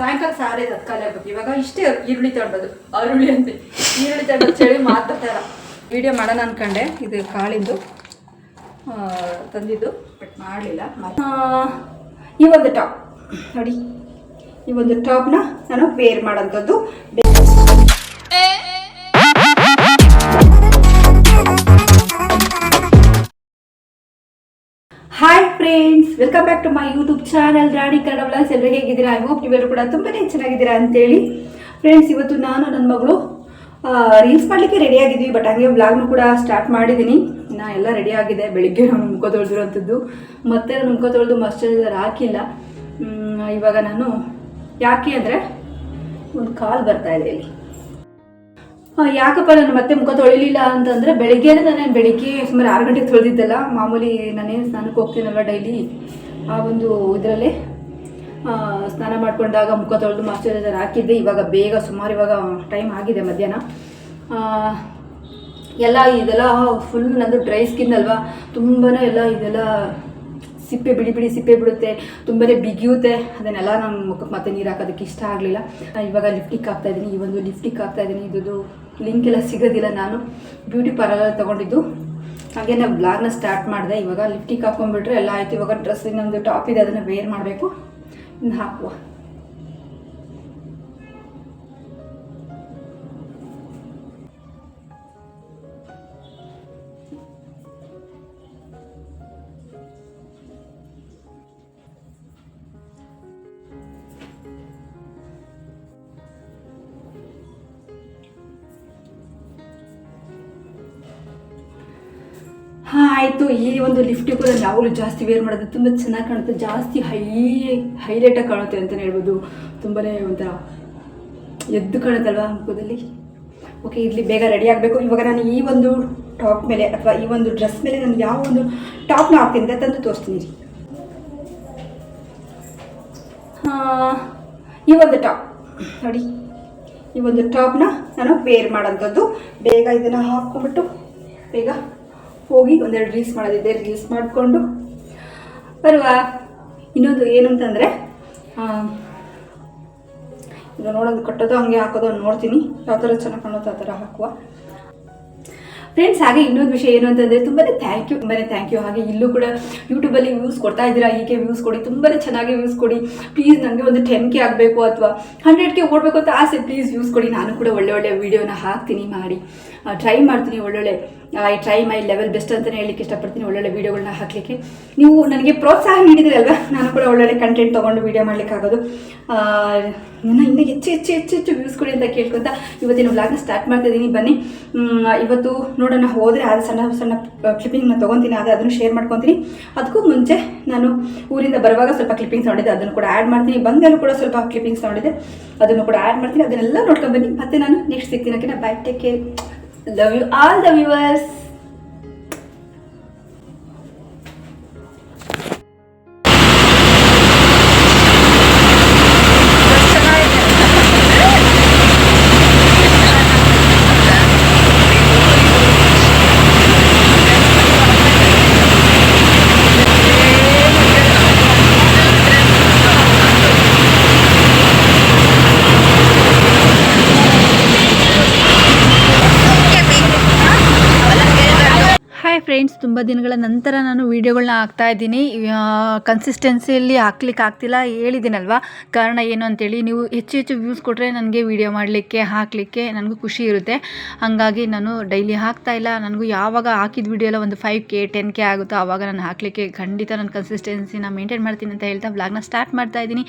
ಸಾಯಂಕಾಲ ಸಾರೇ ತತ್ಕಾಲ ಆಗ್ಬೇಕು. ಇವಾಗ ಇಷ್ಟೇ ಈರುಳ್ಳಿ ತಗೊಳ್ಳೋದು, ಅರುಳಿ ಅಂತ ಈರುಳ್ಳಿ ತಗೊಳ್ಳೋದು ಚಳಿ ಮಾತಾಡ್ತಾರ. ವಿಡಿಯೋ ಮಾಡೋಣ ಅನ್ಕೊಂಡೆ, ಇದು ಕಾಳಿಂದು ತಂದಿದ್ದು, ಬಟ್ ಮಾಡಲಿಲ್ಲ. ಈ ಒಂದು ಟಾಪ್ ನೋಡಿ, ಈ ಒಂದು ಟಾಪ್ನ ನಾನು ವೇರ್ ಮಾಡೋಂಥದ್ದು. Hi friends, welcome back to my YouTube channel Rani Kannada vlogs. ಎಲ್ಲರೂ ಹೇಗಿದ್ದೀರಾ? ಐ ಹೋಪ್ ನೀವೆಲ್ಲರೂ ಕೂಡ ತುಂಬಾ ಚೆನ್ನಾಗಿದ್ದೀರಾ ಅಂತೇಳಿ. ಫ್ರೆಂಡ್ಸ್, ಇವತ್ತು ನಾನು ನನ್ನ ಮಗಳು ರೀಲ್ಸ್ ಮಾಡಲಿಕ್ಕೆ ರೆಡಿ ಆಗಿದ್ವಿ, ಬಟ್ ಹಾಗೆ ವ್ಲಾಗ್ನು ಕೂಡ ಸ್ಟಾರ್ಟ್ ಮಾಡಿದ್ದೀನಿ. ನಾ ಎಲ್ಲ ರೆಡಿ ಆಗಿದೆ. ಬೆಳಿಗ್ಗೆ ನಾನು ಮುಖ ತೊಳೆದಿರೋಂಥದ್ದು, ಮತ್ತೆ ನಾನು ಮುಖ ತೊಳೆದು ಮಾಯ್ಶ್ಚರೈಸರ್ ಹಾಕಿಲ್ಲ. ಇವಾಗ ನಾನು ಯಾಕೆ ಅಂದರೆ ಒಂದು ಕಾಲ್ ಬರ್ತಾ ಇದೆ ಇಲ್ಲಿ. ಯಾಕಪ್ಪ ನಾನು ಮತ್ತೆ ಮುಖ ತೊಳಿಲಿಲ್ಲ ಅಂತಂದರೆ, ನಾನು ಬೆಳಿಗ್ಗೆ ಸುಮಾರು 6 ಗಂಟೆಗೆ ತೊಳೆದಿದ್ದಲ್ಲ. ಮಾಮೂಲಿ ನಾನೇನು ಸ್ನಾನಕ್ಕೆ ಹೋಗ್ತೀನಲ್ವ ಡೈಲಿ, ಆ ಒಂದು ಇದರಲ್ಲೇ ಸ್ನಾನ ಮಾಡ್ಕೊಂಡಾಗ ಮುಖ ತೊಳೆದು ಮಾಯ್ಶ್ಚರೈಸರ್ ಹಾಕಿದ್ದೆ. ಇವಾಗ ಬೇಗ ಸುಮಾರು ಇವಾಗ ಟೈಮ್ ಆಗಿದೆ ಮಧ್ಯಾಹ್ನ. ಎಲ್ಲ ಇದೆಲ್ಲ ಫುಲ್ ನಂದು ಡ್ರೈ ಸ್ಕಿನ್ ಅಲ್ವಾ, ತುಂಬಾ ಎಲ್ಲ ಇದೆಲ್ಲ ಸಿಪ್ಪೆ ಬಿಡಿ ಸಿಪ್ಪೆ ಬಿಡುತ್ತೆ, ತುಂಬಾ ಬಿಗಿಯುತ್ತೆ. ಅದನ್ನೆಲ್ಲ ನಾನು ಮುಖಕ್ಕೆ ಮತ್ತೆ ನೀರು ಹಾಕೋದಕ್ಕೆ ಇಷ್ಟ ಆಗಲಿಲ್ಲ. ಇವಾಗ ಲಿಫ್ಟಿಕ್ ಹಾಕ್ತಾಯಿದ್ದೀನಿ. ಈ ಒಂದು ಲಿಫ್ಟಿಕ್ ಹಾಕ್ತಾಯಿದ್ದೀನಿ. ಇದು ಲಿಂಕ್ ಎಲ್ಲ ಸಿಗೋದಿಲ್ಲ, ನಾನು ಬ್ಯೂಟಿ ಪಾರ್ಲರ್ ತೊಗೊಂಡಿದ್ದು. ಹಾಗೆ ನಾನು ಬ್ಲಾಗ್ನ ಸ್ಟಾರ್ಟ್ ಮಾಡಿದೆ. ಇವಾಗ ಲಿಫ್ಟಿಕ್ ಹಾಕೊಂಡ್ಬಿಟ್ರೆ ಎಲ್ಲ ಆಯಿತು. ಇವಾಗ ಡ್ರೆಸ್ ಇನ್ನೊಂದು ಟಾಪ್ ಇದೆ, ಅದನ್ನು ವೇರ್ ಮಾಡಬೇಕು. ಇನ್ನು ಹಾಕುವ. ಆಯಿತು. ಈ ಒಂದು ಲಿಫ್ಟಿಗೂ ನಾನು ಯಾವಾಗಲೂ ಜಾಸ್ತಿ ವೇರ್ ಮಾಡೋದು, ತುಂಬ ಚೆನ್ನಾಗಿ ಕಾಣುತ್ತೆ, ಜಾಸ್ತಿ ಹೈಲೈಟಾಗಿ ಕಾಣುತ್ತೆ ಅಂತಲೇ ಹೇಳ್ಬೋದು. ತುಂಬಾ ಒಂಥರ ಎದ್ದು ಕಾಣುತ್ತಲ್ವ ಮುಖದಲ್ಲಿ. ಓಕೆ, ಇಲ್ಲಿ ಬೇಗ ರೆಡಿ ಆಗಬೇಕು. ಇವಾಗ ನಾನು ಈ ಒಂದು ಟಾಪ್ ಮೇಲೆ ಅಥವಾ ಈ ಒಂದು ಡ್ರೆಸ್ ಮೇಲೆ ನಾನು ಯಾವ ಒಂದು ಟಾಪ್ನ ಹಾಕ್ತೀನಿ ಅಂತ ತಂದು ತೋರಿಸ್ತೀನಿ. ಈ ಒಂದು ಟಾಪ್ ನೋಡಿ, ಈ ಒಂದು ಟಾಪ್ನ ನಾನು ವೇರ್ ಮಾಡೋಂಥದ್ದು. ಬೇಗ ಇದನ್ನು ಹಾಕ್ಕೊಂಬಿಟ್ಟು ಬೇಗ ಹೋಗಿ ಒಂದೆರಡು ರೀಲ್ಸ್ ಮಾಡೋದಿದೆ, ರೀಲ್ಸ್ ಮಾಡಿಕೊಂಡು ಬರುವ. ಇನ್ನೊಂದು ಏನು ಅಂತಂದರೆ, ಇದು ನೋಡೋದು ಕಟ್ಟೋದು ಹಂಗೆ ಹಾಕೋದು ನೋಡ್ತೀನಿ, ಯಾವ ಥರ ಚೆನ್ನಾಗಿ ಕಾಣುತ್ತೋ ಆ ಥರ ಹಾಕುವ. ಫ್ರೆಂಡ್ಸ್, ಹಾಗೆ ಇನ್ನೊಂದು ವಿಷಯ ಏನು ಅಂತಂದರೆ, ತುಂಬಾ ಥ್ಯಾಂಕ್ ಯು. ಹಾಗೆ ಇಲ್ಲೂ ಕೂಡ ಯೂಟ್ಯೂಬಲ್ಲಿ ವ್ಯೂಸ್ ಕೊಡ್ತಾ ಇದ್ದೀರಾ, ಹೀಗೆ ವ್ಯೂಸ್ ಕೊಡಿ, ತುಂಬಾ ಚೆನ್ನಾಗಿ ವ್ಯೂಸ್ ಕೊಡಿ ಪ್ಲೀಸ್. ನನಗೆ ಒಂದು 10K ಆಗಬೇಕು ಅಥವಾ 100K ಓಡಬೇಕು ಅಂತ ಆಸೆ. ಪ್ಲೀಸ್ ವ್ಯೂಸ್ ಕೊಡಿ. ನಾನು ಕೂಡ ಒಳ್ಳೆ ವೀಡಿಯೋನ ಹಾಕ್ತೀನಿ, ಮಾಡಿ ಟ್ರೈ ಮಾಡ್ತೀನಿ. I try my level best ಅಂತಲೇ ಹೇಳಲಿಕ್ಕೆ ಇಷ್ಟಪಡ್ತೀನಿ. ಒಳ್ಳೊಳ್ಳೆ ವೀಡಿಯೋಗಳನ್ನ ಹಾಕಲಿಕ್ಕೆ ನೀವು ನನಗೆ ಪ್ರೋತ್ಸಾಹ ನೀಡಿದಿರಲ್ವ, ನಾನು ಕೂಡ ಒಳ್ಳೊಳ್ಳೆ ಕಂಟೆಂಟ್ ತೊಗೊಂಡು ವೀಡಿಯೋ ಮಾಡಲಿಕ್ಕಾಗೋದು. ಇನ್ನೂ ಹೆಚ್ಚು ವ್ಯೂಸ್ ಕೊಡಿ ಅಂತ ಕೇಳ್ಕೊತ ಇವತ್ತಿನ ವ್ಲಾಗ್ನ ಸ್ಟಾರ್ಟ್ ಮಾಡ್ತಾಯಿದ್ದೀನಿ. ಬನ್ನಿ, ಇವತ್ತು ನೋಡೋಣ. ಹೋದರೆ ಅದು ಸಣ್ಣ ಕ್ಲಿಪ್ಪಿಂಗ್ನ ತೊಗೊತೀನಿ, ಅದನ್ನು ಶೇರ್ ಮಾಡ್ಕೊತೀನಿ. ಅದಕ್ಕೂ ಮುಂಚೆ ನಾನು ಊರಿಂದ ಬರುವಾಗ ಸ್ವಲ್ಪ ಕ್ಲಿಪ್ಪಿಂಗ್ಸ್ ನೋಡಿದ್ದೆ, ಅದನ್ನು ಕೂಡ ಆ್ಯಡ್ ಮಾಡ್ತೀನಿ. ಬಂದಲ್ಲೂ ಕೂಡ ಸ್ವಲ್ಪ ಕ್ಲಿಪ್ಪಿಂಗ್ಸ್ ನೋಡಿದೆ, ಅದನ್ನು ಕೂಡ ಆ್ಯಡ್ ಮಾಡ್ತೀನಿ. ಅದನ್ನೆಲ್ಲ ನೋಡ್ಕೊಂಡು ಬನ್ನಿ. ಮತ್ತೆ ನಾನು ನೆಕ್ಸ್ಟ್ ಸಿಗ್ತೀನಿ. ಓಕೆನಾ? By, take care. Love you all the viewers. Friends, ತುಂಬ ದಿನಗಳ ನಂತರ ನಾನು ವೀಡಿಯೋಗಳನ್ನ ಹಾಕ್ತಾಯಿದ್ದೀನಿ. ಕನ್ಸಿಸ್ಟೆನ್ಸಿಯಲ್ಲಿ ಹಾಕ್ಲಿಕ್ಕೆ ಆಗ್ತಿಲ್ಲ, ಹೇಳಿದ್ದೀನಲ್ವ. ಕಾರಣ ಏನು ಅಂತೇಳಿ, ನೀವು ಹೆಚ್ಚು ವ್ಯೂಸ್ ಕೊಟ್ಟರೆ ನನಗೆ ವೀಡಿಯೋ ಮಾಡಲಿಕ್ಕೆ ಹಾಕಲಿಕ್ಕೆ ನನಗೂ ಖುಷಿ ಇರುತ್ತೆ. ಹಾಗಾಗಿ ನಾನು ಡೈಲಿ ಹಾಕ್ತಾಯಿಲ್ಲ. ನನಗೂ ಯಾವಾಗ ಹಾಕಿದ ವೀಡಿಯೋ ಎಲ್ಲ ಒಂದು 5K 10K ಆಗುತ್ತೋ ಆವಾಗ ನಾನು ಹಾಕಲಿಕ್ಕೆ ಖಂಡಿತ ನನ್ನ ಕನ್ಸಿಸ್ಟೆನ್ಸಿನ ಮೇಂಟೈನ್ ಮಾಡ್ತೀನಿ ಅಂತ ಹೇಳ್ತಾ ವ್ಲಾಗ್ನ ಸ್ಟಾರ್ಟ್ ಮಾಡ್ತಾಯಿದ್ದೀನಿ.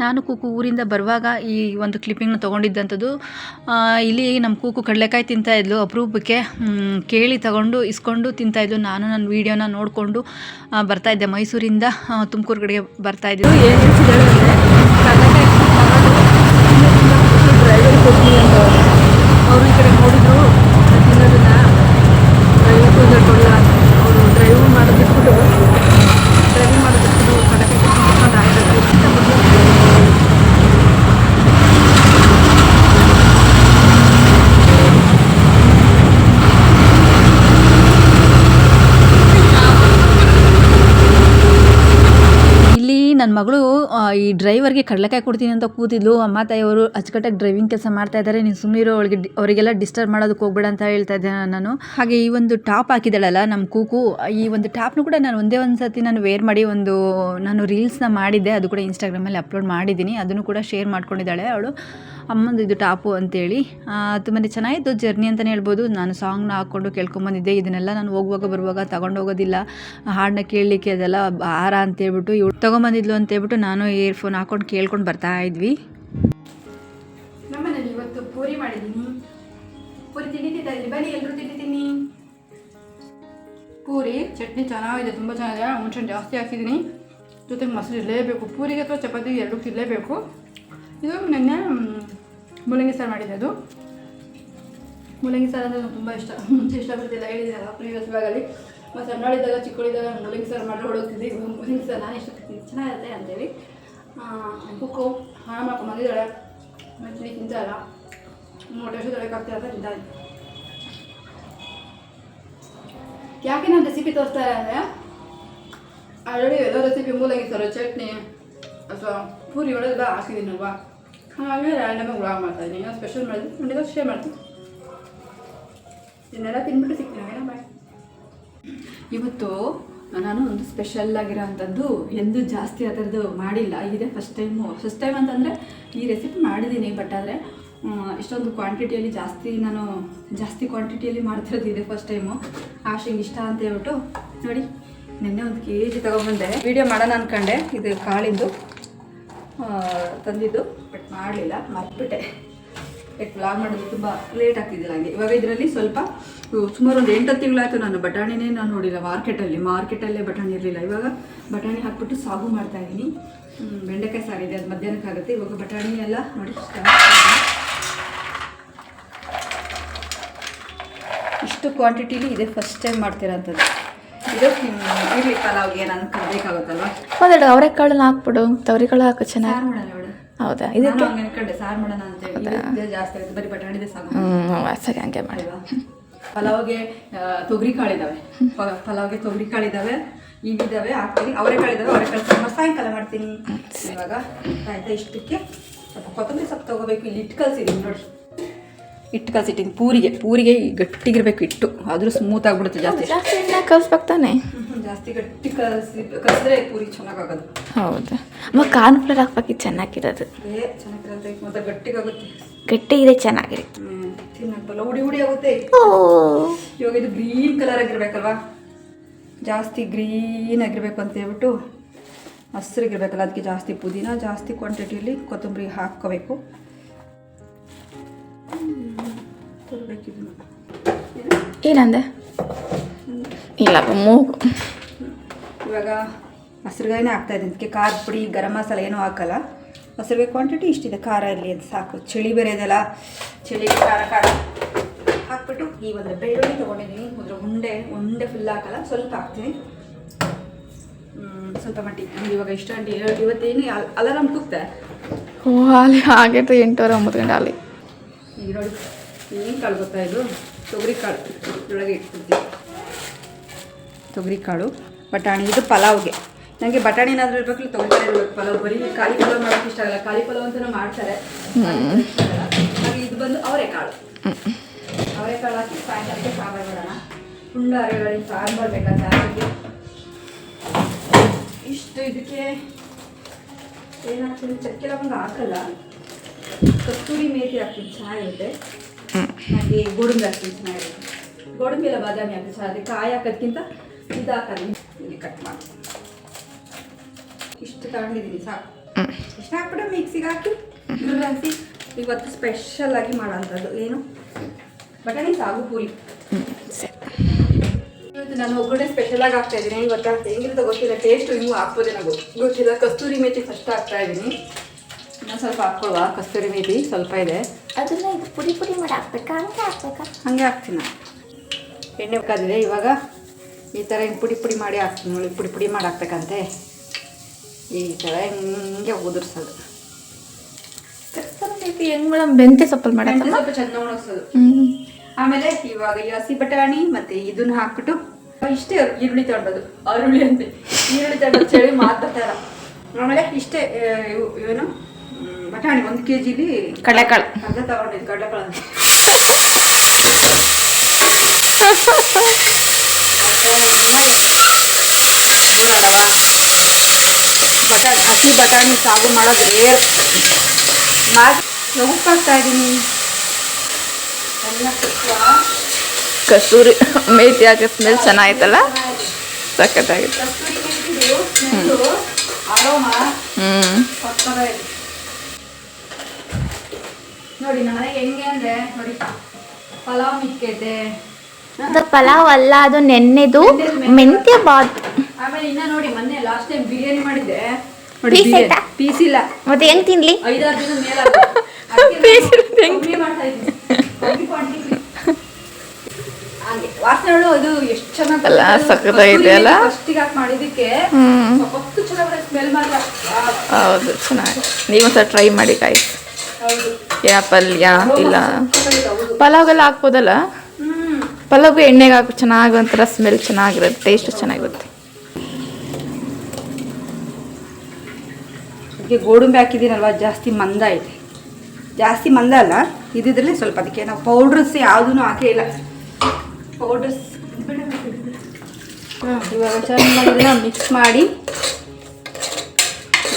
ನಾನು ಕೂಕು ಊರಿಂದ ಬರುವಾಗ ಈ ಒಂದು ಕ್ಲಿಪ್ಪಿಂಗ್ನ ತೊಗೊಂಡಿದ್ದಂಥದ್ದು. ಇಲ್ಲಿ ನಮ್ಮ ಕೂಕು ಕಡಲೆಕಾಯಿ ತಿಂತಾಯಿದ್ಲು, ಅಪರೂಪಕ್ಕೆ ಕೇಳಿ ತಗೊಂಡು ಇಸ್ಕೊಂಡು ತಿಂತಾಯಿದ್ಲು. ನಾನು ನನ್ನ ವೀಡಿಯೋನ ನೋಡಿಕೊಂಡು ಬರ್ತಾಯಿದ್ದೆ. ಮೈಸೂರಿಂದ ತುಮಕೂರು ಕಡೆಗೆ ಬರ್ತಾಯಿದ್ದೆ. ಏನು ಹೇಳ್ತಿದ್ದಾಳೆ ಅಂದರೆ, ಡ್ರೈವರ್ ಕೊಡ್ತೀನಿ ಅಂತ ಅವರು ಈ ಕಡೆ ನೋಡಿದ್ರು ತಿನ್ನೋದನ್ನ. ಡ್ರೈವರ್ ಕೊಡಲ್ಲ, ಅವರು ಡ್ರೈವ್ ಮಾಡೋದಿಟ್ಬಿಟ್ಟು ಕಡಲೆಕಾಯಿ ತಿನ್ಕೊಂಡು ಆಗಬೇಕು. ನನ್ನ ಮಗಳು ಈ ಡ್ರೈವರ್ಗೆ ಕಡಲೆಕಾಯಿ ಕೊಡ್ತೀನಿ ಅಂತ ಕೂತಿದ್ಲು. ಅಮ್ಮ ತಾಯಿಯವರು ಅಚ್ಚುಕಟ್ಟಾಗಿ ಡ್ರೈವಿಂಗ್ ಕೆಲಸ ಮಾಡ್ತಾ ಇದ್ದಾರೆ, ನೀನು ಸುಮ್ಮನಿರೋ, ಅವರಿಗೆಲ್ಲ ಡಿಸ್ಟರ್ಬ್ ಮಾಡೋದಕ್ಕೆ ಹೋಗ್ಬೇಡ ಅಂತ ಹೇಳ್ತಾ ಇದ್ದೆ ನಾನು. ಹಾಗೆ ಈ ಒಂದು ಟಾಪ್ ಹಾಕಿದ್ದಾಳಲ್ಲ ನಮ್ಮ ಕೂಕು, ಈ ಒಂದು ಟಾಪ್ನು ಕೂಡ ನಾನು ಒಂದೇ ಒಂದು ಸತಿ ನಾನು ವೇರ್ ಮಾಡಿ ನಾನು ರೀಲ್ಸ್ನ ಮಾಡಿದ್ದೆ, ಅದು ಕೂಡ ಇನ್ಸ್ಟಾಗ್ರಾಮಲ್ಲಿ ಅಪ್ಲೋಡ್ ಮಾಡಿದ್ದೀನಿ, ಅದನ್ನು ಕೂಡ ಶೇರ್ ಮಾಡ್ಕೊಂಡಿದ್ದಾಳೆ ಅವಳು. ಅಮ್ಮಂದು ಇದು ಟಾಪು ಅಂತೇಳಿ ತುಂಬಾ ಚೆನ್ನಾಗಿತ್ತು ಜರ್ನಿ ಅಂತಲೇ ಹೇಳ್ಬೋದು. ನಾನು ಸಾಂಗ್ನ ಹಾಕ್ಕೊಂಡು ಕೇಳ್ಕೊಂಬಂದಿದ್ದೆ. ಇದನ್ನೆಲ್ಲ ನಾನು ಹೋಗುವಾಗ ಬರುವಾಗ ತಗೊಂಡು ಹೋಗೋದಿಲ್ಲ, ಹಾಡನ್ನ ಕೇಳಲಿಕ್ಕೆ ಅದೆಲ್ಲ ಭಾರ ಅಂತೇಳ್ಬಿಟ್ಟು ಇವ್ಳು ತೊಗೊಂಬಂದಿದ್ಲು ಅಂತೇಳ್ಬಿಟ್ಟು ನಾನು ಇಯರ್ಫೋನ್ ಹಾಕ್ಕೊಂಡು ಕೇಳ್ಕೊಂಡು ಬರ್ತಾ ಇದ್ವಿ. ನಮ್ಮನೇಲಿ ಇವತ್ತು ಪೂರಿ ಮಾಡಿದ್ದೀನಿ. ಪೂರಿ ತಿಂಡಿತಿದ್ದ ಇಲ್ಲಿ ಬನ್ನಿ, ಎಲ್ಲರೂ ತಿಂಡಿದ್ದೀನಿ. ಪೂರಿ ಚಟ್ನಿ ಚೆನ್ನಾಗಿದೆ, ತುಂಬ ಚೆನ್ನಾಗಿದೆ. ಹುಣಸೆ ಜಾಸ್ತಿ ಹಾಕಿದ್ದೀನಿ, ಜೊತೆಗೆ ಮೊಸರು ಇರಲೇಬೇಕು. ಪೂರಿಗೆ ಅಥವಾ ಚಪಾತಿಗೆ ಎರಡೂ ಇರಲೇಬೇಕು. ಇದು ನೆನ್ನೆ ಮೂಲಂಗಿ ಸಾರು ಮಾಡಿದ್ದೆ. ಅದು ಮೂಲಂಗಿ ಸಾರು ಅಂದರೆ ನನಗೆ ತುಂಬ ಇಷ್ಟ, ಮುಂಚೆ ಇಷ್ಟಪಡ್ತಿಲ್ಲ, ಹೇಳಿದ್ದೀನಲ್ಲ ಪ್ರೀವಿಯಸ್ ಬ್ಯಾಗಲ್ಲಿ. ಮತ್ತು ಸಣ್ಣಳಿದ್ದಾಗ ಚಿಕ್ಕಳಿದ್ದಾಗ ಮೂಲಂಗಿ ಸಾರು ಮಾಡಿ ಹೊಡೋಗ್ತಿದ್ದೆ. ಇವಾಗ ಮೂಲಂಗಿ ಸಾರು ನಾನು ಇಷ್ಟಪಡ್ತೀನಿ, ಚೆನ್ನಾಗಿರುತ್ತೆ ಅಂತೇಳಿ. ಕುಕ್ಕು ಹಣ ಮಾಡ್ಕೊಂಡು ಬಂದಿದ್ದಾಳೆ, ಮೆಚ್ಚಲಿ ತಿಂತಾಯಿಲ್ಲ, 3 ವರ್ಷ ತೊಳಕಾಗ್ತಿಲ್ಲ ಅಂತ ತಿಂತಾ ಇದ್ದೆ. ಯಾಕೆ ನಾನು ರೆಸಿಪಿ ತೋರಿಸ್ತಾರೆ ಅಂದರೆ ಆಲ್ರೆಡಿ ಎಲ್ಲ ರೆಸಿಪಿ ಮೂಲಂಗಿ ಸಾರು, ಚಟ್ನಿ ಅಥವಾ ಪೂರಿ ಒಳಗೆಲ್ಲ ಹಾಕಿದ್ದೀನಲ್ವಾ, ಹಾಗೆ ರ್ಯಾಂಡಮಾಗಿ ವ್ಲಾಗ್ ಮಾಡ್ತಾಯಿದ್ದೀನಿ. ಏನೋ ಸ್ಪೆಷಲ್ ಮಾಡಿದ್ವಿ, ಮುಂದೆ ಶೇರ್ ಮಾಡ್ತೀನಿ. ಇದನ್ನೆಲ್ಲ ತಿನ್ಬಿಟ್ಟು ಸಿಗ್ತೀನಿ. ಏನೋ ಬಾಯ್. ಇವತ್ತು ನಾನು ಒಂದು ಸ್ಪೆಷಲ್ ಆಗಿರೋ ಅಂಥದ್ದು ಎಂದೂ ಜಾಸ್ತಿ ಆ ಥರದ್ದು ಮಾಡಿಲ್ಲ, ಇದೇ ಫಸ್ಟ್ ಟೈಮ್ ಅಂತಂದರೆ ಈ ರೆಸಿಪಿ ಮಾಡಿದ್ದೀನಿ. ಬಟ್ ಆದರೆ ಇಷ್ಟೊಂದು ಕ್ವಾಂಟಿಟಿಯಲ್ಲಿ ಜಾಸ್ತಿ ಕ್ವಾಂಟಿಟಿಯಲ್ಲಿ ಮಾಡ್ತಿರೋದು ಇದೆ ಫಸ್ಟ್ ಟೈಮು. ಆಶಿಂಗ್ ಇಷ್ಟ ಅಂತ ಹೇಳ್ಬಿಟ್ಟು ನೋಡಿ ನಿನ್ನೆ 1 kg ತೊಗೊಂಬಂದೆ. ವೀಡಿಯೋ ಮಾಡೋಣ ಅಂದ್ಕೊಂಡೆ, ಇದು ಕಾಳಿಂದು ತಂದಿದ್ದು, ಬಟ್ ಮಾಡಲಿಲ್ಲ, ಮರ್ತ್ಬಿಟ್ಟೆ. ವ್ಲಾಗ್ ಮಾಡೋದು ತುಂಬ ಲೇಟ್ ಆಗ್ತಿದ್ದಿಲ್ಲ ಹಾಗೆ. ಇವಾಗ ಇದರಲ್ಲಿ ಸ್ವಲ್ಪ ಸುಮಾರು ಒಂದು 8-10 ತಿಂಗಳಾಯಿತು ನಾನು ಬಟಾಣಿನೇ ನೋಡಿಲ್ಲ ಮಾರ್ಕೆಟಲ್ಲೇ ಬಟಾಣಿ ಇರಲಿಲ್ಲ. ಇವಾಗ ಬಟಾಣಿ ಹಾಕ್ಬಿಟ್ಟು ಸಾಗು ಮಾಡ್ತಾಯಿದ್ದೀನಿ. ಬೆಂಡೆಕಾಯಿ ಸಾರಿದೆ, ಅದು ಮಧ್ಯಾಹ್ನಕ್ಕಾಗುತ್ತೆ. ಇವಾಗ ಬಟಾಣಿ ಎಲ್ಲ ನೋಡಿ ಇಷ್ಟು ಕ್ವಾಂಟಿಟಿಲಿ ಇದೆ ಫಸ್ಟ್ ಟೈಮ್ ಮಾಡ್ತಿರೋಂಥದ್ದು. ಇದು ಇರಲಿ ಪಲಾವ್ಗೆ ನಾನು ಬೇಕಾಗುತ್ತಲ್ವ. ಒಂದೆರಡು ಅವರೆಕಾಳನ್ನ ಹಾಕ್ಬಿಡು, ತವರಿಕಾಳು ಹಾಕು, ಚೆನ್ನಾಗಿ ಸಾರು ಮಾಡೋಣ ಅವಳು. ಹೌದಾ? ಇದಕ್ಕೆ ಅನ್ಕೊಂಡೆ ಸಾರು ಮಾಡೋಣ ಅಂತೇಳಿ, ಜಾಸ್ತಿ ಆಗುತ್ತೆ, ಬರೀ ಬಟಾಣಿದೆ ಸಾಕು. ಸರಿ, ಹಂಗೆ ಮಾಡಿ. ಪಲಾವ್ಗೆ ತೊಗರಿ ಕಾಳಿದ್ದಾವೆ, ಇವಿದ್ದಾವೆ ಹಾಕ್ತೀನಿ. ಅವರೆಕಾಳಿದ್ದಾವೆ, ಅವರೆಕಾಳು ಸಾಂಬಾರು ಸಾಯಂಕಾಲ ಮಾಡ್ತೀನಿ. ಇವಾಗ ಆಯ್ತಾ, ಇಷ್ಟಕ್ಕೆ ಸ್ವಲ್ಪ ಕೊತ್ತಂಬರಿ ಸೊಪ್ಪು ತೊಗೋಬೇಕು. ಇಲ್ಲಿ ಹಿಟ್ಟು ಕಲಸಿದ್ದೀನಿ ನೋಡಿ, ಹಿಟ್ಟು ಕಲಸಿಟ್ಟಿನಿ. ಪೂರಿಗೆ ಗಟ್ಟಿಗಿರ್ಬೇಕು ಹಿಟ್ಟು, ಆದರೂ ಸ್ಮೂತ್ ಆಗಿಬಿಡುತ್ತೆ. ಜಾಸ್ತಿ ಎಣ್ಣೆ ಕಲಿಸ್ಬೇಕು ತಾನೆ, ಜಾಸ್ತಿ ಗಟ್ಟಿ ಕಲಿಸಿದ್ರೆ ಪೂರಿ ಚೆನ್ನಾಗಾಗೋದು. ಹೌದಾ? ಅಮ್ಮ ಕಾರ್ನ್ಫ್ಲವರ್ ಹಾಕ್ಬೇಕಿತ್ತು, ಚೆನ್ನಾಗಿರೋದು. ಚೆನ್ನಾಗಿರುತ್ತೆ, ಮತ್ತೆ ಗಟ್ಟಿಗಾಗುತ್ತೆ. ಗಟ್ಟಿ ಇದೆ, ಚೆನ್ನಾಗಿರುತ್ತೆ, ತಿನ್ನಕ್ಕಲ್ಲ, ಹುಡಿ ಆಗುತ್ತೆ. ಇವಾಗ ಇದು ಗ್ರೀನ್ ಕಲರ್ ಆಗಿರ್ಬೇಕಲ್ವಾ, ಜಾಸ್ತಿ ಗ್ರೀನ್ ಆಗಿರ್ಬೇಕು ಅಂತ ಹೇಳ್ಬಿಟ್ಟು, ಹಸಿರಿಗಿರ್ಬೇಕಲ್ಲ, ಅದಕ್ಕೆ ಜಾಸ್ತಿ ಪುದೀನ, ಜಾಸ್ತಿ ಕ್ವಾಂಟಿಟಿಯಲ್ಲಿ ಕೊತ್ತಂಬರಿ ಹಾಕ್ಕೋಬೇಕು. ಏನಂದೆ? ಇಲ್ಲ ಮೂಗು. ಇವಾಗ ಹಸಿರುಗಾಯಿನೇ ಹಾಕ್ತಾಯಿದ್ದೀನಿ. ಅದಕ್ಕೆ ಖಾರದ ಪುಡಿ, ಗರಂ ಮಸಾಲೆ ಏನೂ ಹಾಕಲ್ಲ. ಹಸಿರುಗಾಯಿ ಕ್ವಾಂಟಿಟಿ ಇಷ್ಟಿದೆ, ಖಾರ ಇರಲಿ ಅಂತ ಸಾಕು. ಚಳಿ ಬೇರೆ ಇದೆಲ್ಲ, ಚಳಿಗೆ ಖಾರ ಹಾಕ್ಬಿಟ್ಟು ಈ ಒಂದು ಬೆಳ್ಳುಳ್ಳಿ ತೊಗೊಂಡಿದ್ದೀನಿ. ಅದ್ರ ಉಂಡೆ ಫುಲ್ ಹಾಕಲ್ಲ, ಸ್ವಲ್ಪ ಹಾಕ್ತೀನಿ, ಸ್ವಲ್ಪ ಮಟ್ಟಿಗೆ. ಇವಾಗ ಇಷ್ಟ ಅಂಟಿ ಇವತ್ತೇನು ಅಲಾರಾಮ್ ಕೂಗ್ತೆ. ಓ ಅಲ್ಲಿ ಆಗೈತೆ 8-9 ಗಂಟೆ ಅಲ್ಲಿ. ಈಗ ನೋಡಿ ಏನು ಕಾಳು ಗೊತ್ತಾ, ಇದು ತೊಗರಿ ಕಾಳು ಒಳಗೆ ಇಟ್ಬಿಡ್ತೀವಿ. ತೊಗರಿ ಕಾಳು, ಬಟಾಣಿ. ಇದು ಪಲಾವ್ಗೆ ನನಗೆ ಬಟಾಣಿ ಏನಾದರೂ ಇರಬೇಕು, ತೊಗರಿ ಕಾಳು ಇರಬೇಕು. ಪಲಾವ್ ಬರೀ ಖಾಲಿ ಪಲಾವ್ ಮಾಡೋಕ್ಕೆ ಇಷ್ಟ ಆಗಲ್ಲ. ಖಾಲಿ ಪಲಾವ್ ಅಂತಲೂ ಮಾಡ್ತಾರೆ. ಹಾಗೆ ಇದು ಬಂದು ಅವರೆಕಾಳು ಹಾಕಿ ಸಾಯಂಕಾಲಕ್ಕೆ ಸಾಂಬಾರು ಮಾಡೋಣ. ಹುಂಡ ಅರೆಗಳಿಂದ ಸಾಂಬಾರು ಬೇಕಾದ್ರೆ ಇಷ್ಟು. ಇದಕ್ಕೆ ಏನಾಗ್ತದೆ, ಚಕ್ಕೆ ಲವಂಗ ಹಾಕಲ್ಲ, ಕಸ್ತೂರಿ ಮೇಥಿ ಹಾಕ್ತೀನಿ, ಚೆನ್ನಾಗಿರುತ್ತೆ. ಹಾಗೆ ಗೋಡಂಬಿ ಹಾಕ್ತೀನಿ, ಚೆನ್ನಾಗಿರುತ್ತೆ. ಗೋಡಂಬಿ ಎಲ್ಲ ಬಾದಾಮಿ ಹಾಕಿ ಚೆನ್ನಾಗಿ. ಕಾಯಿ ಹಾಕೋದ್ಕಿಂತ ಇದು ಹಾಕಲ್ಲ. ಇಲ್ಲಿ ಕಟ್ ಮಾಡಿ ಇಷ್ಟು ತಗೊಂಡಿದ್ದೀನಿ, ಸಾಕು. ಇಷ್ಟು ಹಾಕ್ಬಿಟ್ಟು ಮಿಕ್ಸಿಗೆ ಹಾಕಿ ಹಾಕಿ ಇವತ್ತು ಸ್ಪೆಷಲ್ ಆಗಿ ಮಾಡೋಂಥದ್ದು ಏನು, ಬಟಾಣಿ ಸಾಗು ಪೂರಿ. ಇವತ್ತು ನಾನು ಒಗ್ಗರಣೆ ಸ್ಪೆಷಲಾಗಿ ಹಾಕ್ತಾ ಇದ್ದೀನಿ. ಇವತ್ತು ಹೆಂಗಿರುತ್ತೆ ಗೊತ್ತಿಲ್ಲ, ಟೇಸ್ಟು ಹಿಂಗೂ ಹಾಕ್ಬೋದೇ ನನಗೂ ಗೊತ್ತಿಲ್ಲ. ಕಸ್ತೂರಿ ಮೇಥಿ ಫಸ್ಟ್ ಹಾಕ್ತಾ ಇದ್ದೀನಿ. ಇನ್ನೂ ಸ್ವಲ್ಪ ಹಾಕ್ಕೊಳ್ವಾ ಕಸ್ತೂರಿ ಮೇಥಿ, ಸ್ವಲ್ಪ ಇದೆ. ಅದನ್ನ ಪುಡಿ ಮಾಡಿ ಹಾಕ್ಬೇಕಾ, ಹಂಗೆ ಹಾಕ್ಬೇಕಾ? ಹಾಗೆ ಹಾಕ್ತೀನಿ. ಎಣ್ಣೆ ಬೇಕಾದಿದೆ. ಇವಾಗ ಈ ಥರ ಹಿಂಗೆ ಪುಡಿ ಮಾಡಿ ಹಾಕ್ತೀನಿ ನೋಡಿ. ಪುಡಿ ಮಾಡಿ ಹಾಕ್ಬೇಕಂತೆ. ಈ ಥರ ಹಿಂಗೆ ಉದುರ್ಸೋದು. ಕಸ್ತೂರಿ ಮೇಥಿ ಹೆಂಗೆ ಮೇಡಮ್? ಮೆಂತ್ಯ ಸೊಪ್ಪಲ್ಲಿ ಮಾಡೋದು, ಸ್ವಲ್ಪ ಚೆನ್ನಾಗಿ ಒಣಗಿಸೋದು. ಆಮೇಲೆ ಇವಾಗ ಈ ಹಸಿ ಬಟಾಣಿ ಮತ್ತು ಇದನ್ನ ಹಾಕ್ಬಿಟ್ಟು ಇಷ್ಟೇ ಈರುಳ್ಳಿ ತಗೊಳ್ಳೋದು. ಈರುಳ್ಳಿ ತಗೊಂಡು ಚಳಿ ಮಾತಾಡ್ತಾರ ಆಮೇಲೆ ಇಷ್ಟೇ ಏನು ಬಟಾಣಿ 1 kg ಕಡಲೆಕಾಳು ಅರ್ಧ ತಗೊಂಡಿದ್ದು ಕಡಲೆಕಾಳು ಹಸಿ ಬಟಾಣಿ ಸಾಗು ಮಾಡೋದು ರೇರ್ ಉಪ್ಪಾಗ್ತಾ ಇದ್ದೀನಿ ಎಲ್ಲ ಕಸ್ತೂರಿ ಮೇಥಿ ಹಾಕೋ ಸ್ಮೆಲ್ ಚೆನ್ನಾಗಿತ್ತಲ್ಲ ಸಖತ್ತಾಗಿತ್ತು. ನೋಡಿ ನಮ್ಮ ಮನೆಗೆ ಹೆಂಗೆ ಅಂದ್ರೆ ನೋಡಿ ಪಲಾವ್ ಮಿಕ್ಕೈತೆ, ಅದು ಪಲಾವ್ ಅಲ್ಲ, ಅದು ನೆನ್ನೆದು ಮೆಂತ್ಯ ಬಾತ್. ಆಮೇಲೆ ಇನ್ನ ನೋಡಿ ಮೊನ್ನೆ ಲಾಸ್ಟ್ ಟೈಮ್ ಬಿರಿಯಾನಿ ಮಾಡಿದ್ದೆ ನೋಡಿ, ಪೀಸ್ ಆಯ್ತಾ? ಪೀಸ್ ಇಲ್ಲ, ಮತ್ತೆ ಹೆಂಗ್ ತಿನ್ಲಿ? 5-6 ದಿನದ ಮೇಲೆ ಮಾಡ್ತಾ ಇದ್ದೀನಿ ಹಾಗೆ. ವಾಸನೆಗಳು ಅದು ಎಷ್ಟು ಚೆನ್ನಾಗಲ್ಲ, ಸಖತ್ತಾಗಿದೆ ಅಲ್ಲ. ಫಸ್ಟಿಗೆ ಹಾಕಿ ಮಾಡಿದ್ದಕ್ಕೆ ಹೊತ್ತು ಚೆನ್ನಾಗಿ ಸ್ಮೆಲ್ ಮಾತ್ರ. ಹೌದು ಚೆನ್ನಾಗಿ, ನೀವೊಂದ್ಸಲ ಟ್ರೈ ಮಾಡಿ ಗಾಯ್ಸ್. ಹೌದು ಪಲ್ಯ ಇಲ್ಲ ಹೌದು. ಪಲಾವ್ಗೆಲ್ಲ ಹಾಕ್ಬೋದಲ್ಲ, ಪಲಾವ್ಗೆ ಎಣ್ಣೆಗೆ ಹಾಕಿ ಚೆನ್ನಾಗಿ ಒಂಥರ ಸ್ಮೆಲ್ ಚೆನ್ನಾಗಿರುತ್ತೆ, ಟೇಸ್ಟ್ ಚೆನ್ನಾಗಿರುತ್ತೆ. ಅದಕ್ಕೆ ಗೋಡಂಬಿ ಹಾಕಿದ್ದೀನಲ್ವ, ಜಾಸ್ತಿ ಮಂದ ಐತೆ, ಜಾಸ್ತಿ ಮಂದ ಅಲ್ಲ ಇದ್ದಿದ್ರಲ್ಲಿ ಸ್ವಲ್ಪ. ಅದಕ್ಕೆ ನಾವು ಪೌಡ್ರಸ್ ಯಾವುದೂ ಹಾಕೇ ಇಲ್ಲ, ಪೌಡರ್ಸ್. ಇವಾಗ ಚೆನ್ನಾಗಿ ಮಿಕ್ಸ್ ಮಾಡಿ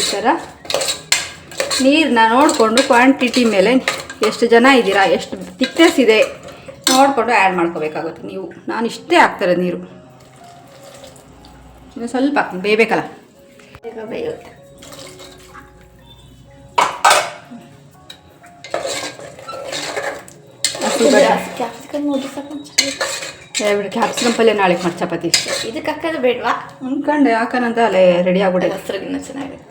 ಈ ಥರ ನೀರನ್ನ ನೋಡಿಕೊಂಡು ಕ್ವಾಂಟಿಟಿ ಮೇಲೆ ಎಷ್ಟು ಜನ ಇದ್ದೀರಾ, ಎಷ್ಟು ತಿಕ್ನೆಸ್ ಇದೆ ನೋಡಿಕೊಂಡು ಆ್ಯಡ್ ಮಾಡ್ಕೋಬೇಕಾಗುತ್ತೆ ನೀವು. ನಾನು ಇಷ್ಟೇ ಹಾಕ್ತಾರೆ ನೀರು, ಇನ್ನು ಸ್ವಲ್ಪ ಹಾಕ್ತೀನಿ, ಬೇಯಬೇಕಲ್ಲ. ಈಗ ಬೇಯುತ್ತೆ. ಕ್ಯಾಪ್ಸಿಕಮ್ ನೋಡಿ ಸಾಕು, ಹೇಳ್ಬಿಡಿ ಕ್ಯಾಪ್ಸಿಕಮ್ ಪಲ್ಯ ನಾಳೆ ಮಾಡಿ ಚಪಾತಿ. ಇದಕ್ಕೆ ಹಾಕೋದು ಬೇಡವಾ? ಅಂದ್ಕೊಂಡೆ ಹಾಕೋಣಂತ ಅಲ್ಲೇ ರೆಡಿ ಆಗ್ಬಿಟ್ಟೆ. ಹೆಸರಿಗಿನ್ನ ಚೆನ್ನಾಗಿರುತ್ತೆ.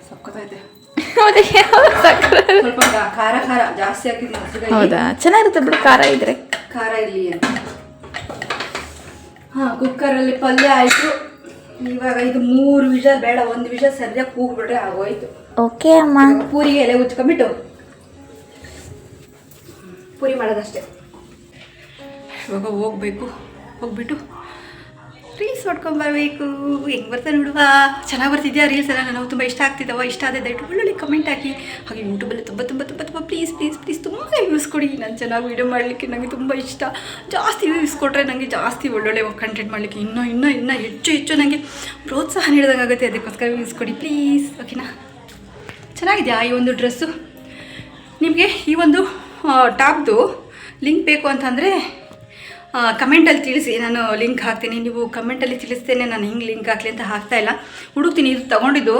ಸಕ್ಕತ್ತೈತೆ. ಸ್ವಲ್ಪ ಖಾರ ಖಾರ ಜಾಸ್ತಿ ಹಾಕಿದ್ದೀನಿ. ಹೌದಾ, ಚೆನ್ನಾಗಿರುತ್ತೆ ಬಿಡು ಖಾರ ಇದ್ರೆ. ಖಾರ ಇರಲಿ ಅಂತ. ಹಾಂ, ಕುಕ್ಕರಲ್ಲಿ ಪಲ್ಯ ಆಯಿತು. ಇವಾಗ ಇದು 3 ವಿಷಲ್ ಬೇಡ, 1 ವಿಷಲ್ ಸರಿಯಾಗಿ ಕೂಗ್ಬಿಟ್ರೆ ಆಗೋಯ್ತು. ಓಕೆ ಅಮ್ಮ. ಪೂರಿಗೆ ಎಲೆ ಉಚ್ಕೊಂಬಿಟ್ಟು ಪೂರಿ ಮಾಡೋದಷ್ಟೇ. ಇವಾಗ ಹೋಗ್ಬಿಟ್ಟು ರೀಲ್ಸ್ ಹೊಡ್ಕೊಂಬರ್ಬೇಕು. ಹೆಂಗೆ ಬರ್ತಾರೆ ನೋಡುವ, ಚೆನ್ನಾಗಿ ಬರ್ತಿದ್ಯಾ ರೀಲ್ಸ್ ಎಲ್ಲ, ನಾವು ತುಂಬ ಇಷ್ಟ ಆಗ್ತಿದ್ದಾವ, ಇಷ್ಟ ಆದ ದಯವಿಟ್ಟು ಒಳ್ಳೊಳ್ಳೆ ಕಮೆಂಟ್ ಹಾಕಿ. ಹಾಗೆ ಯೂಟ್ಯೂಬಲ್ಲಿ ತುಂಬ ಪ್ಲೀಸ್ ತುಂಬ ವ್ಯೂಸ್ ಕೊಡಿ. ನಾನು ಚೆನ್ನಾಗಿ ವೀಡಿಯೋ ಮಾಡಲಿಕ್ಕೆ ನನಗೆ ತುಂಬ ಇಷ್ಟ. ಜಾಸ್ತಿ ವ್ಯೂಸ್ ಕೊಟ್ಟರೆ ನನಗೆ ಜಾಸ್ತಿ ಒಳ್ಳೊಳ್ಳೆ ಕಂಟೆಂಟ್ ಮಾಡಲಿಕ್ಕೆ ಇನ್ನೂ ಹೆಚ್ಚು ನನಗೆ ಪ್ರೋತ್ಸಾಹ ನೀಡಿದಂಗೆ ಆಗುತ್ತೆ. ಅದಕ್ಕೋಸ್ಕರ ವ್ಯೂಸ್ ಕೊಡಿ ಪ್ಲೀಸ್, ಓಕೆನಾ? ಚೆನ್ನಾಗಿದೆಯಾ ಈ ಒಂದು ಡ್ರೆಸ್ಸು? ನಿಮಗೆ ಈ ಒಂದು ಟಾಪ್ದು ಲಿಂಕ್ ಬೇಕು ಅಂತಂದರೆ ಕಮೆಂಟಲ್ಲಿ ತಿಳಿಸಿ, ನಾನು ಲಿಂಕ್ ಹಾಕ್ತೀನಿ. ನೀವು ಕಮೆಂಟಲ್ಲಿ ತಿಳಿಸ್ತೇನೆ ನಾನು ಹಿಂಗೆ ಲಿಂಕ್ ಹಾಕಲಿ ಅಂತ ಹಾಕ್ತಾಯಿಲ್ಲ, ಹುಡುಕ್ತೀನಿ. ಇದು ತೊಗೊಂಡಿದ್ದು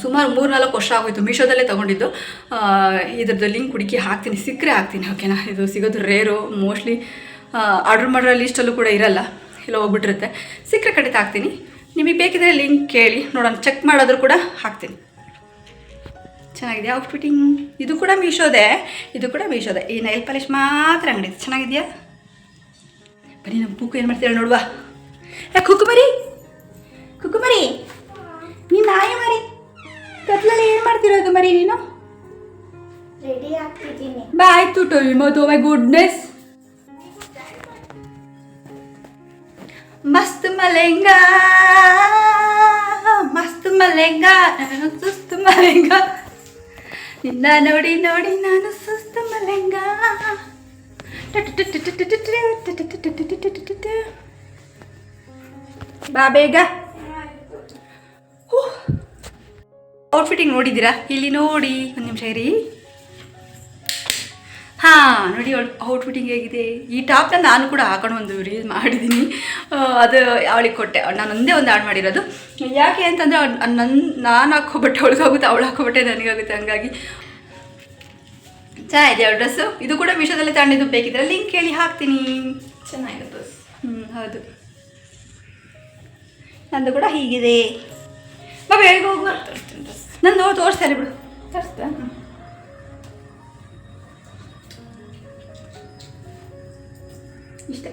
ಸುಮಾರು 3-4 ವರ್ಷ ಆಗೋಯ್ತು, ಮೀಶೋದಲ್ಲೇ ತೊಗೊಂಡಿದ್ದು. ಇದ್ರದ್ದು ಲಿಂಕ್ ಹುಡುಕಿ ಹಾಕ್ತೀನಿ, ಸಿಕ್ಕರೆ ಹಾಕ್ತೀನಿ, ಓಕೆನಾ? ಇದು ಸಿಗೋದು ರೇರು, ಮೋಸ್ಟ್ಲಿ ಆರ್ಡ್ರ್ ಮಾಡಿರೋ ಲೀಸ್ಟಲ್ಲೂ ಕೂಡ ಇರಲ್ಲ, ಇಲ್ಲ ಹೋಗ್ಬಿಟ್ಟಿರುತ್ತೆ. ಸಿಕ್ಕರೆ ಖಂಡಿತ ಹಾಕ್ತೀನಿ. ನಿಮಗೆ ಬೇಕಿದ್ರೆ ಲಿಂಕ್ ಕೇಳಿ ನೋಡೋಣ, ಚೆಕ್ ಮಾಡೋದ್ರೂ ಕೂಡ ಹಾಕ್ತೀನಿ. ಚೆನ್ನಾಗಿದೆ ಔಟ್ಫಿಟ್ಟಿಂಗ್. ಇದು ಕೂಡ ಮೀಶೋದೆ. ಈ ನೈಲ್ ಪಾಲಿಶ್ ಮಾತ್ರ ಅಂಗಡಿ ಚೆನ್ನಾಗಿದೆಯಾ? ಬನ್ನಿ ನಮ್ಮ ಪೂಕು ಏನು ಮಾಡ್ತೀರ ನೋಡುವ. ಕುಕ್ಕು ಮರಿ ನೀನು ನಾಯಿ ಮರಿ ಕತ್ಲಲ್ಲಿ ಏನು ಮಾಡ್ತಿರೋದು ಮರಿ ನೀನು? ರೆಡಿ ಆಗ್ತಿದ್ದೀನಿ. ಬಾಯ್ ಟು ಟೈಮ್ ಅದು ಮೈ ಗುಡ್ನೆಸ್. ಮಸ್ತ್ ಮಲೆಂಗಾ ಸುಸ್ತು ಮಲೆಂಗ, ನಿನ್ನ ನೋಡಿ ನಾನು ಸುಸ್ತು ಮಲೆಂಗ. ಬಾ ಬೇಗ. ಔಟ್ಫಿಟ್ಟಿಂಗ್ ನೋಡಿದ್ದೀರಾ? ಇಲ್ಲಿ ನೋಡಿ, ಒಂದು ನಿಮಿಷ ಇರಿ. ಹಾಂ ನೋಡಿ ಔಟ್ಫಿಟ್ಟಿಂಗ್ ಹೇಗಿದೆ. ಈ ಟಾಪ್ನ ನಾನು ಕೂಡ ಹಾಕೊಂಡು ಒಂದು ರೀಲ್ ಮಾಡಿದ್ದೀನಿ, ಅದು ಅವಳಿಗೆ ಕೊಟ್ಟೆ. ನಾನು ಒಂದೇ ಒಂದು ಆಡ್ ಮಾಡಿರೋದು. ಯಾಕೆ ಅಂತಂದರೆ ನಾನು ಹಾಕೋಬಟ್ಟೆ ಅವಳಿಗಾಗುತ್ತೆ, ಅವಳು ಹಾಕೋಬಟ್ಟೆ ನನಗಾಗುತ್ತೆ, ಹಂಗಾಗಿ ಚೆನ್ನಾಗಿದೆ ಅವಳ ಡ್ರೆಸ್ಸು. ಇದು ಕೂಡ ಮೀಶೋದಲ್ಲೇ ತಗೊಂಡಿದ್ದು, ಬೇಕಿದ್ರೆ ಲಿಂಕ್ ಕೇಳಿ ಹಾಕ್ತೀನಿ. ಚೆನ್ನಾಗಿದೆ ಡ್ರೆಸ್. ಹೌದು, ನಂದು ಕೂಡ ಹೀಗಿದೆ. ಬಾಬಾ ಹೇಳಿಗೆ ಹೋಗುವ, ನಾನು ತೋರಿಸ್ತಾರೆ ಬಿಡು. ತೋರಿಸ್ತಾ? ಇಷ್ಟೇ,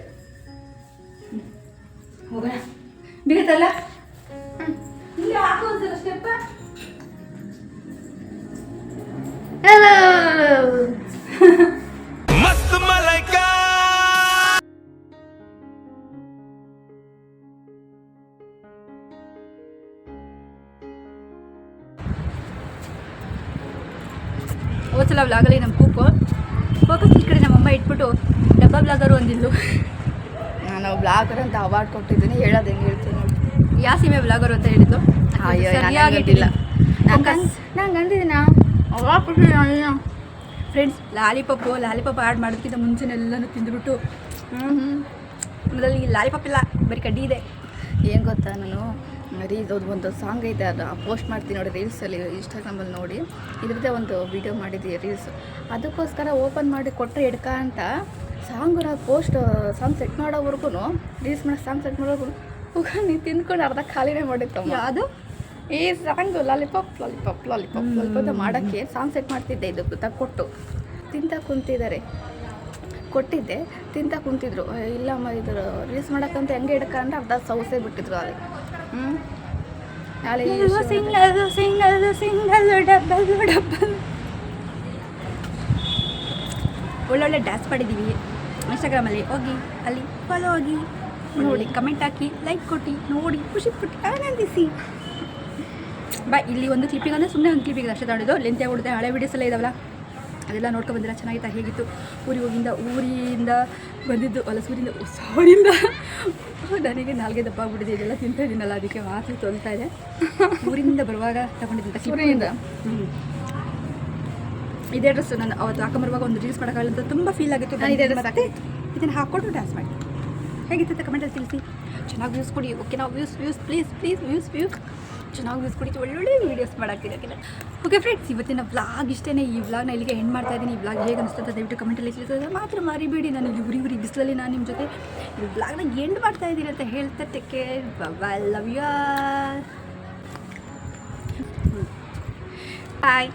ಹೋಗೋಣ. ಬಿಡುತ್ತಲ್ಲ, ಇಲ್ಲಿ ಹಾಕು ಒಂದ್ಸಲ ಸ್ಟೆಪ್ಪ. मस्त मलाइका ಹೋದ್ಸಲ ವ್ಲಾಗಲ್ಲಿ ನಮ್ಮ ಕೂಕು ಫೋಕಸ್ ಈ ಕಡೆ ನಮ್ಮಮ್ಮ ಇಟ್ಬಿಟ್ಟು ಡಬ್ಬ ಬ್ಲಾಗರು ಅಂದಿದ್ದು. ನಾನು ಬ್ಲಾಗರ್ ಅಂತ ಅವಾರ್ಡ್ ಕೊಟ್ಟಿದ್ದೀನಿ, ಹೇಳೋದು ಹೆಂಗೆ ಹೇಳ್ತೀನಿ ನೋಡಿ. ಯಾವ ಸೀಮೆ ಬ್ಲಾಗರು ಅಂತ ಹೇಳಿದ್ದು ಸರಿಯಾಗಿಲ್ಲ. ನಂಗೆ ಅಂದಿದ್ದೀನ ಅವಾರ್ಡ್ ಕೊಟ್ಟಿದ್ದೀನಿ. ಫ್ರೆಂಡ್ಸ್, ಲಾಲಿಪಾಪ್ ಆ್ಯಡ್ ಮಾಡೋದಕ್ಕಿಂತ ಮುಂಚೆನೇ ಎಲ್ಲನೂ ತಿಂದುಬಿಟ್ಟು ಮೊದಲು ಈ ಲಾಲಿಪಾಪ್ ಇಲ್ಲ ಬರೀ ಕಡ್ಡಿ ಇದೆ. ಏನು ಗೊತ್ತಾ, ನಾನು ಒಂದು ಸಾಂಗ್ ಐತೆ, ಅದು ಪೋಸ್ಟ್ ಮಾಡ್ತೀನಿ ನೋಡಿ ರೀಲ್ಸಲ್ಲಿ, ಇನ್ಸ್ಟಾಗ್ರಾಮಲ್ಲಿ ನೋಡಿ. ಇದ್ರದ್ದೇ ಒಂದು ವಿಡಿಯೋ ಮಾಡಿದ್ದೀವಿ ರೀಲ್ಸ್, ಅದಕ್ಕೋಸ್ಕರ ಓಪನ್ ಮಾಡಿ ಕೊಟ್ಟರೆ ಎಡ್ಕ ಅಂತ ಸಾಂಗ್ ಸಾಂಗ್ ಸೆಟ್ ಮಾಡೋವರೆಗೂ, ರೀಲ್ಸ್ ಮಾಡೋ ಸಾಂಗ್ ಸೆಟ್ ಮಾಡೋವರೆಗೂ ನೀನು ತಿಂದ್ಕೊಂಡು ಅರ್ಧ ಖಾಲಿನೇ ಮಾಡಿತ್ತು. ಅದು ಈ ಸಾಂಗು ಲಾಲಿಪಾಪ್ ಅಂತ ಮಾಡೋಕ್ಕೆ ಸಾಂಗ್ ಸೆಟ್ ಮಾಡ್ತಿದ್ದೆ, ಇದಕ್ಕೆ ತಕ್ಕೊಟ್ಟು ತಿಂತ ಕುಂತಿದ್ದಾರೆ. ಕೊಟ್ಟಿದ್ದೆ, ತಿಂತ ಕುಂತಿದ್ರು. ಇಲ್ಲಮ್ಮ ಇದ್ರು ರೀಲ್ಸ್ ಮಾಡೋಕ್ಕಂತ ಹೆಂಗೆ ಹಿಡ್ಕ ಅಂದ್ರೆ ಅರ್ಧ ಸೌಸೆ ಬಿಟ್ಟಿದ್ರು ಅಲ್ಲಿ. ಒಳ್ಳೊಳ್ಳೆ ಡ್ಯಾನ್ಸ್ ಮಾಡಿದ್ದೀವಿ. ಇನ್ಸ್ಟಾಗ್ರಾಮಲ್ಲಿ ಹೋಗಿ ಅಲ್ಲಿ ಫಾಲೋ ಆಗಿ ನೋಡಿ, ಕಮೆಂಟ್ ಹಾಕಿ, ಲೈಕ್ ಕೊಟ್ಟು ನೋಡಿ, ಖುಷಿ ಪಟ್ಟು ಆನಂದಿಸಿ. ಇಲ್ಲಿ ಒಂದು ಕ್ಲಿಪ್ಪಿಗೆ ಅಂದರೆ ಸುಮ್ಮನೆ ಒಂದು ಕ್ಲಿಪ್ಪಿಗೆ ಅಷ್ಟೇ ತಗೊಂಡಿದ್ದು. ಲೆಂತೆ ಹೊಡೆದೆ ಹಳೆ ವೀಡಿಯೋಸ್ ಎಲ್ಲ ಇದಾವಲ್ಲ, ಅದೆಲ್ಲ ನೋಡ್ಕೊಂಡು ಬಂದಿಲ್ಲ. ಚೆನ್ನಾಗಿತ್ತು, ಹೇಗಿತ್ತು. ಊರಿಂದ ಬಂದಿದ್ದು ಸೂರಿಂದ ನನಗೆ ನಾಲ್ಗೆ ದಪ್ಪ ಆಗ್ಬಿಟ್ಟಿದೆ. ಇದೆಲ್ಲ ತಿಂತಾ ಇದ್ದೀನಲ್ಲ, ಅದಕ್ಕೆ ಮಾತ್ರ ತೊಲ್ತಾ ಇದೆ. ಊರಿಂದ ಬರುವಾಗ ತಗೊಂಡಿದ್ದಂಥ ಊರಿಂದ ಇದೇ ಡ್ರೆಸ್ ನಾನು ಅವತ್ತು ಹಾಕೊಂಬರುವಾಗ ಒಂದು ರೀಲ್ಸ್ ಮಾಡೋಕ್ಕಾಗಲ್ಲ ಅಂತ ತುಂಬ ಫೀಲ್ ಆಗಿತ್ತು. ಮತ್ತೆ ಇದನ್ನು ಹಾಕ್ಕೊಂಡು ಡ್ಯಾನ್ಸ್ ಮಾಡಿ ಹೇಗಿತ್ತು ಅಂತ ಕಮೆಂಟಲ್ಲಿ ತಿಳಿಸಿ. ಚೆನ್ನಾಗಿ ವ್ಯೂಸ್ ಕೊಡಿ. ಓಕೆ, ನಾವು ವ್ಯೂಸ್ ಪ್ಲೀಸ್ ವ್ಯೂಸ್ ಚೆನ್ನಾಗಿ ವ್ಯೂಸ್ ಕೊಡಿ, ಒಳ್ಳೊಳ್ಳೆ ವೀಡಿಯೋಸ್ ಮಾಡೋಕ್ಕಿರೋಕ್ಕಿಲ್ಲ. ಓಕೆ ಫ್ರೆಂಡ್ಸ್, ಇವತ್ತಿನ ವ್ಲಾಗ್ ಇಷ್ಟೇ. ಈ ವ್ಲಾಗ್ನ ಇಲ್ಲಿಗೆ ಎಂಡ್ ಮಾಡ್ತಾ ಇದ್ದೀನಿ. ಈ ವ್ಲಾಗ್ ಹೇಗೆ ಅನಿಸ್ತಂತ ದಯವಿಟ್ಟು ಕಮೆಂಟಲ್ಲಿ ತಿಳಿಸೋದು ಮಾತ್ರ ಮರಿಬೇಡಿ. ನಾನು ಇಲ್ಲಿ ಉರಿ ಬಿಸಿಲಲ್ಲಿ ನಾನು ನಿಮ್ಮ ಜೊತೆ ಈ ವ್ಲಾಗ್ನ ಎಂಡ್ ಮಾಡ್ತಾ ಇದ್ದೀನಿ ಅಂತ ಹೇಳ್ತಾ take care, bye, love you, bye.